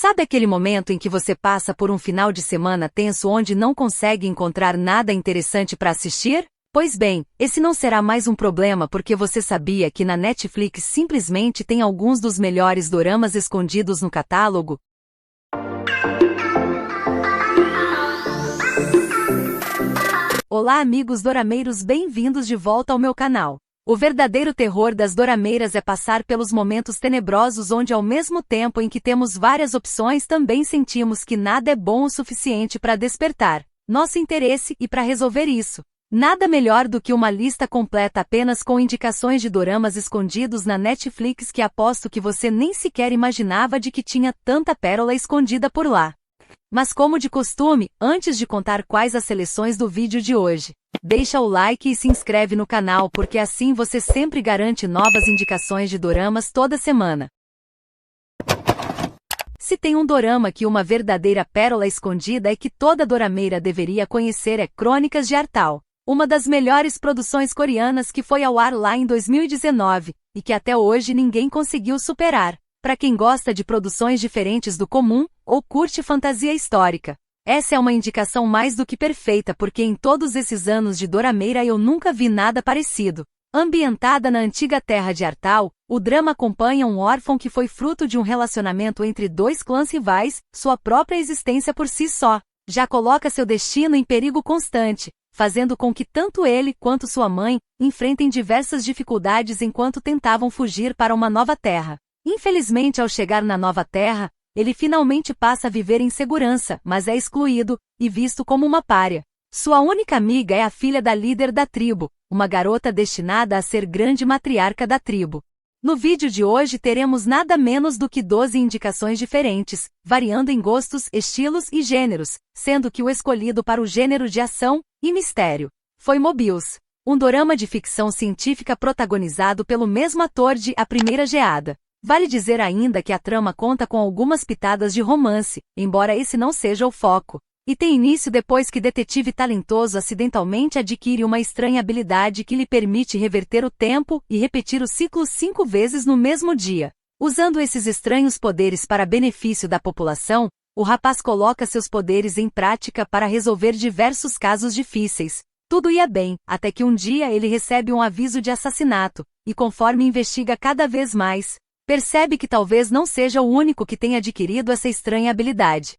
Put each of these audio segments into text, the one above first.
Sabe aquele momento em que você passa por um final de semana tenso onde não consegue encontrar nada interessante para assistir? Pois bem, esse não será mais um problema porque você sabia que na Netflix simplesmente tem alguns dos melhores doramas escondidos no catálogo? Olá amigos dorameiros, bem-vindos de volta ao meu canal. O verdadeiro terror das dorameiras é passar pelos momentos tenebrosos onde ao mesmo tempo em que temos várias opções também sentimos que nada é bom o suficiente para despertar nosso interesse e para resolver isso. Nada melhor do que uma lista completa apenas com indicações de doramas escondidos na Netflix que aposto que você nem sequer imaginava de que tinha tanta pérola escondida por lá. Mas como de costume, antes de contar quais as seleções do vídeo de hoje, deixa o like e se inscreve no canal porque assim você sempre garante novas indicações de doramas toda semana. Se tem um dorama que uma verdadeira pérola escondida é que toda dorameira deveria conhecer é Crônicas de Artal, uma das melhores produções coreanas que foi ao ar lá em 2019, e que até hoje ninguém conseguiu superar. Para quem gosta de produções diferentes do comum, ou curte fantasia histórica, essa é uma indicação mais do que perfeita porque em todos esses anos de dorameira eu nunca vi nada parecido. Ambientada na antiga terra de Artal, o drama acompanha um órfão que foi fruto de um relacionamento entre dois clãs rivais, sua própria existência por si só já coloca seu destino em perigo constante, fazendo com que tanto ele quanto sua mãe enfrentem diversas dificuldades enquanto tentavam fugir para uma nova terra. Infelizmente, ao chegar na nova terra, ele finalmente passa a viver em segurança, mas é excluído e visto como uma pária. Sua única amiga é a filha da líder da tribo, uma garota destinada a ser grande matriarca da tribo. No vídeo de hoje teremos nada menos do que 12 indicações diferentes, variando em gostos, estilos e gêneros, sendo que o escolhido para o gênero de ação e mistério foi Mobius, um dorama de ficção científica protagonizado pelo mesmo ator de A Primeira Geada. Vale dizer ainda que a trama conta com algumas pitadas de romance, embora esse não seja o foco, e tem início depois que detetive talentoso acidentalmente adquire uma estranha habilidade que lhe permite reverter o tempo e repetir o ciclo 5 vezes no mesmo dia. Usando esses estranhos poderes para benefício da população, o rapaz coloca seus poderes em prática para resolver diversos casos difíceis. Tudo ia bem, até que um dia ele recebe um aviso de assassinato, e conforme investiga cada vez mais, percebe que talvez não seja o único que tenha adquirido essa estranha habilidade.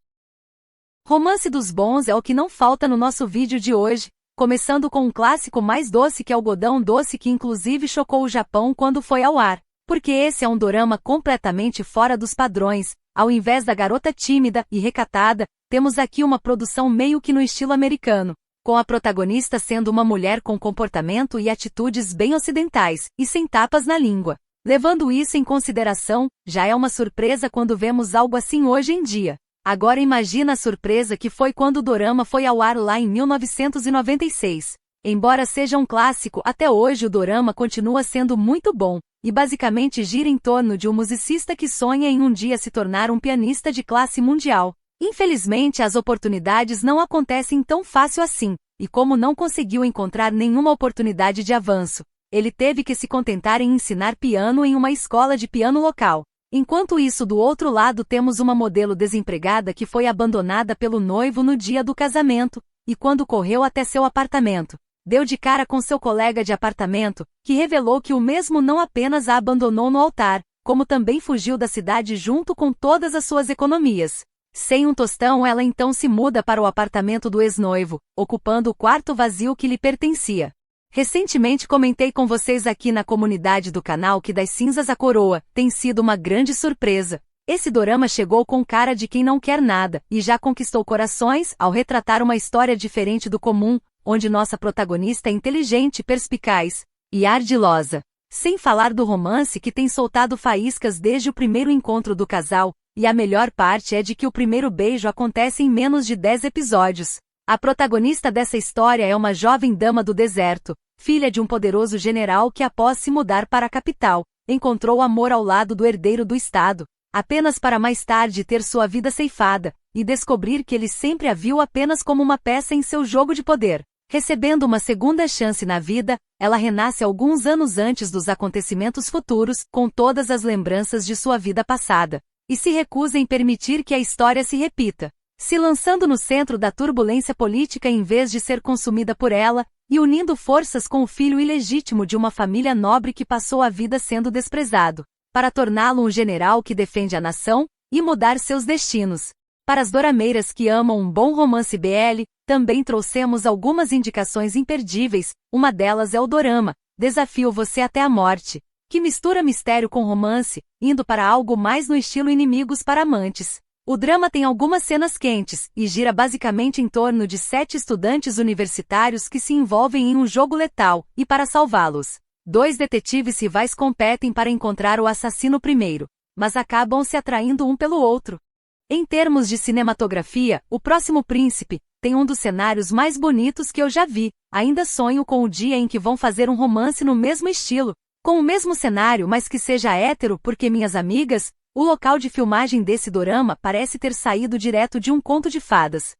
Romance dos bons é o que não falta no nosso vídeo de hoje, começando com um clássico mais doce que Algodão Doce que inclusive chocou o Japão quando foi ao ar, porque esse é um dorama completamente fora dos padrões. Ao invés da garota tímida e recatada, temos aqui uma produção meio que no estilo americano, com a protagonista sendo uma mulher com comportamento e atitudes bem ocidentais, e sem tapas na língua. Levando isso em consideração, já é uma surpresa quando vemos algo assim hoje em dia. Agora imagina a surpresa que foi quando o dorama foi ao ar lá em 1996. Embora seja um clássico, até hoje o dorama continua sendo muito bom, e basicamente gira em torno de um musicista que sonha em um dia se tornar um pianista de classe mundial. Infelizmente as oportunidades não acontecem tão fácil assim, e como não conseguiu encontrar nenhuma oportunidade de avanço, ele teve que se contentar em ensinar piano em uma escola de piano local. Enquanto isso, do outro lado temos uma modelo desempregada que foi abandonada pelo noivo no dia do casamento, e quando correu até seu apartamento, deu de cara com seu colega de apartamento, que revelou que o mesmo não apenas a abandonou no altar, como também fugiu da cidade junto com todas as suas economias. Sem um tostão, ela então se muda para o apartamento do ex-noivo, ocupando o quarto vazio que lhe pertencia. Recentemente comentei com vocês aqui na comunidade do canal que Das Cinzas à Coroa tem sido uma grande surpresa. Esse dorama chegou com cara de quem não quer nada, e já conquistou corações ao retratar uma história diferente do comum, onde nossa protagonista é inteligente, perspicaz e ardilosa. Sem falar do romance que tem soltado faíscas desde o primeiro encontro do casal, e a melhor parte é de que o primeiro beijo acontece em menos de 10 episódios. A protagonista dessa história é uma jovem dama do deserto, filha de um poderoso general que após se mudar para a capital, encontrou amor ao lado do herdeiro do estado, apenas para mais tarde ter sua vida ceifada, e descobrir que ele sempre a viu apenas como uma peça em seu jogo de poder. Recebendo uma segunda chance na vida, ela renasce alguns anos antes dos acontecimentos futuros, com todas as lembranças de sua vida passada. e se recusa em permitir que a história se repita, se lançando no centro da turbulência política em vez de ser consumida por ela, e unindo forças com o filho ilegítimo de uma família nobre que passou a vida sendo desprezado, para torná-lo um general que defende a nação, e mudar seus destinos. Para as dorameiras que amam um bom romance BL, também trouxemos algumas indicações imperdíveis, uma delas é o dorama, Desafio Você Até a Morte, que mistura mistério com romance, indo para algo mais no estilo Inimigos para Amantes. O drama tem algumas cenas quentes, e gira basicamente em torno de 7 estudantes universitários que se envolvem em um jogo letal, e para salvá-los, 2 detetives rivais competem para encontrar o assassino primeiro, mas acabam se atraindo um pelo outro. Em termos de cinematografia, O Próximo Príncipe tem um dos cenários mais bonitos que eu já vi. Ainda sonho com o dia em que vão fazer um romance no mesmo estilo, com o mesmo cenário, mas que seja hétero, porque minhas amigas, o local de filmagem desse dorama parece ter saído direto de um conto de fadas.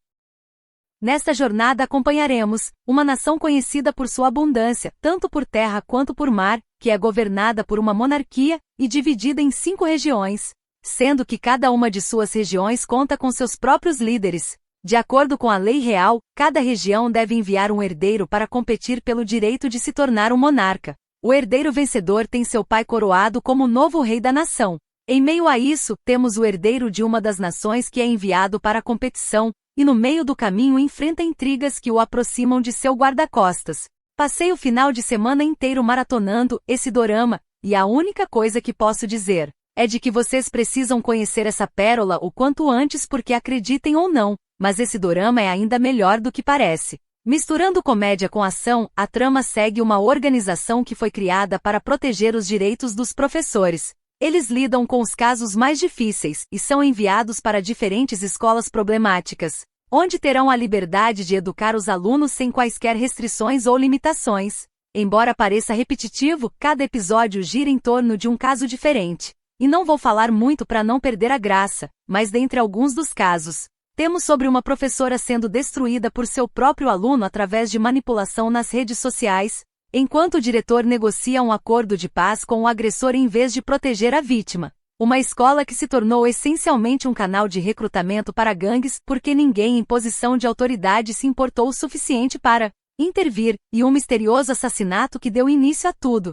Nesta jornada acompanharemos uma nação conhecida por sua abundância, tanto por terra quanto por mar, que é governada por uma monarquia e dividida em 5 regiões, sendo que cada uma de suas regiões conta com seus próprios líderes. De acordo com a lei real, cada região deve enviar um herdeiro para competir pelo direito de se tornar um monarca. O herdeiro vencedor tem seu pai coroado como novo rei da nação. Em meio a isso, temos o herdeiro de uma das nações que é enviado para a competição, e no meio do caminho enfrenta intrigas que o aproximam de seu guarda-costas. Passei o final de semana inteiro maratonando esse dorama, e a única coisa que posso dizer é de que vocês precisam conhecer essa pérola o quanto antes, porque acreditem ou não, mas esse dorama é ainda melhor do que parece. Misturando comédia com ação, a trama segue uma organização que foi criada para proteger os direitos dos professores. Eles lidam com os casos mais difíceis e são enviados para diferentes escolas problemáticas, onde terão a liberdade de educar os alunos sem quaisquer restrições ou limitações. Embora pareça repetitivo, cada episódio gira em torno de um caso diferente. E não vou falar muito para não perder a graça, mas dentre alguns dos casos, temos sobre uma professora sendo destruída por seu próprio aluno através de manipulação nas redes sociais, enquanto o diretor negocia um acordo de paz com o agressor em vez de proteger a vítima. Uma escola que se tornou essencialmente um canal de recrutamento para gangues porque ninguém em posição de autoridade se importou o suficiente para intervir, e um misterioso assassinato que deu início a tudo.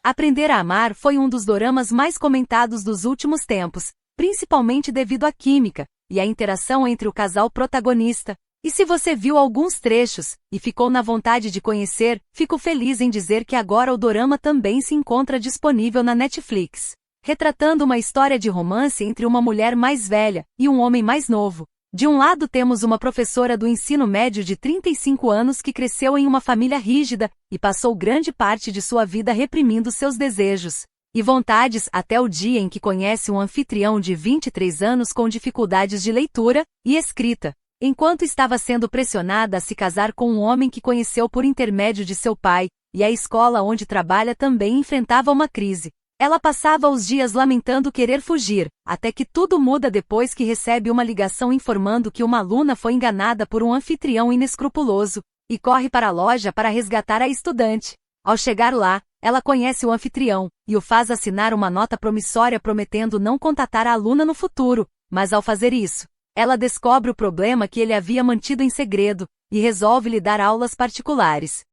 Aprender a Amar foi um dos doramas mais comentados dos últimos tempos, principalmente devido à química e à interação entre o casal protagonista. E se você viu alguns trechos e ficou na vontade de conhecer, fico feliz em dizer que agora o dorama também se encontra disponível na Netflix, retratando uma história de romance entre uma mulher mais velha e um homem mais novo. De um lado temos uma professora do ensino médio de 35 anos que cresceu em uma família rígida e passou grande parte de sua vida reprimindo seus desejos e vontades até o dia em que conhece um anfitrião de 23 anos com dificuldades de leitura e escrita. Enquanto estava sendo pressionada a se casar com um homem que conheceu por intermédio de seu pai, e a escola onde trabalha também enfrentava uma crise. Ela passava os dias lamentando querer fugir, até que tudo muda depois que recebe uma ligação informando que uma aluna foi enganada por um anfitrião inescrupuloso, e corre para a loja para resgatar a estudante. Ao chegar lá, ela conhece o anfitrião, e o faz assinar uma nota promissória prometendo não contatar a aluna no futuro, mas ao fazer isso, ela descobre o problema que ele havia mantido em segredo, e resolve lhe dar aulas particulares.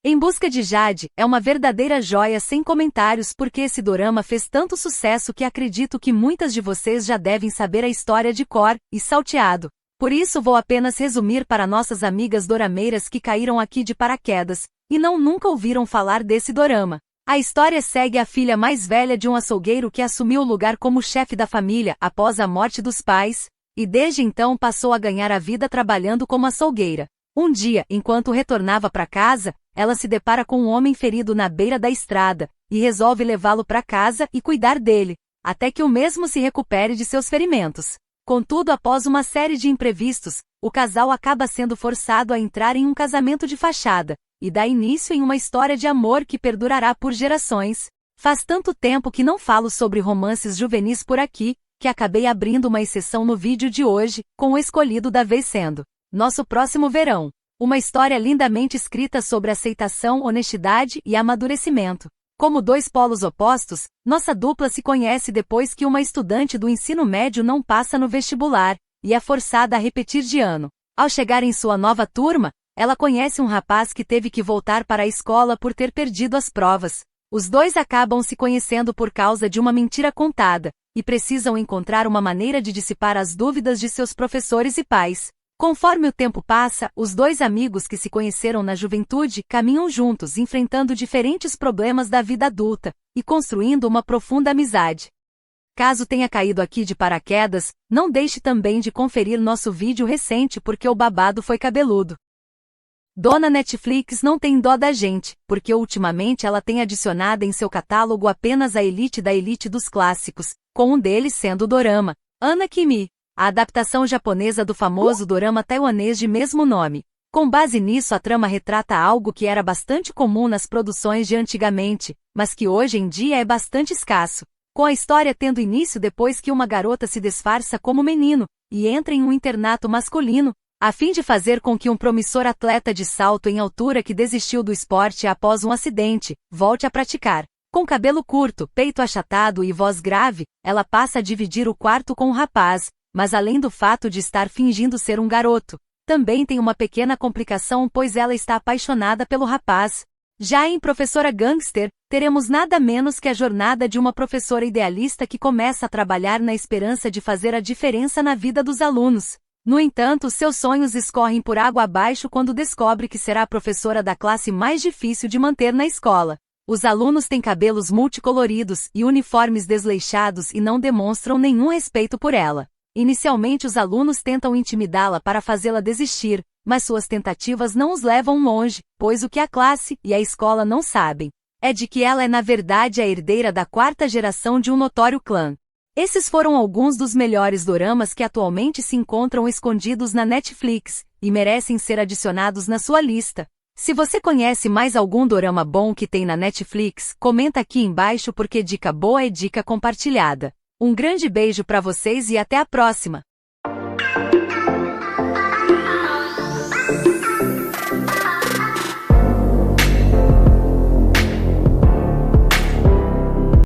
Em Busca de Jade é uma verdadeira joia sem comentários porque esse dorama fez tanto sucesso que acredito que muitas de vocês já devem saber a história de cor e salteado. Por isso vou apenas resumir para nossas amigas dorameiras que caíram aqui de paraquedas, e nunca ouviram falar desse dorama. A história segue a filha mais velha de um açougueiro que assumiu o lugar como chefe da família após a morte dos pais, e desde então passou a ganhar a vida trabalhando como açougueira. Um dia, enquanto retornava para casa, ela se depara com um homem ferido na beira da estrada, e resolve levá-lo para casa e cuidar dele, até que o mesmo se recupere de seus ferimentos. Contudo, após uma série de imprevistos, o casal acaba sendo forçado a entrar em um casamento de fachada, e dá início em uma história de amor que perdurará por gerações. Faz tanto tempo que não falo sobre romances juvenis por aqui, que acabei abrindo uma exceção no vídeo de hoje, com o escolhido da vez sendo Nosso Próximo Verão. Uma história lindamente escrita sobre aceitação, honestidade e amadurecimento. Como dois polos opostos, nossa dupla se conhece depois que uma estudante do ensino médio não passa no vestibular, e é forçada a repetir de ano. Ao chegar em sua nova turma, ela conhece um rapaz que teve que voltar para a escola por ter perdido as provas. Os dois acabam se conhecendo por causa de uma mentira contada, e precisam encontrar uma maneira de dissipar as dúvidas de seus professores e pais. Conforme o tempo passa, os dois amigos que se conheceram na juventude caminham juntos, enfrentando diferentes problemas da vida adulta e construindo uma profunda amizade. Caso tenha caído aqui de paraquedas, não deixe também de conferir nosso vídeo recente porque o babado foi cabeludo. Dona Netflix não tem dó da gente, porque ultimamente ela tem adicionado em seu catálogo apenas a elite da elite dos clássicos, com um deles sendo o dorama, Anna Kimi, a adaptação japonesa do famoso dorama taiwanês de mesmo nome. Com base nisso, a trama retrata algo que era bastante comum nas produções de antigamente, mas que hoje em dia é bastante escasso, com a história tendo início depois que uma garota se disfarça como menino e entra em um internato masculino, a fim de fazer com que um promissor atleta de salto em altura que desistiu do esporte após um acidente, volte a praticar. Com cabelo curto, peito achatado e voz grave, ela passa a dividir o quarto com o rapaz, mas além do fato de estar fingindo ser um garoto, também tem uma pequena complicação pois ela está apaixonada pelo rapaz. Já em Professora Gangster, teremos nada menos que a jornada de uma professora idealista que começa a trabalhar na esperança de fazer a diferença na vida dos alunos. No entanto, seus sonhos escorrem por água abaixo quando descobre que será a professora da classe mais difícil de manter na escola. Os alunos têm cabelos multicoloridos e uniformes desleixados e não demonstram nenhum respeito por ela. Inicialmente os alunos tentam intimidá-la para fazê-la desistir, mas suas tentativas não os levam longe, pois o que a classe e a escola não sabem é de que ela é na verdade a herdeira da quarta geração de um notório clã. Esses foram alguns dos melhores doramas que atualmente se encontram escondidos na Netflix, e merecem ser adicionados na sua lista. Se você conhece mais algum dorama bom que tem na Netflix, comenta aqui embaixo porque dica boa é dica compartilhada. Um grande beijo para vocês e até a próxima!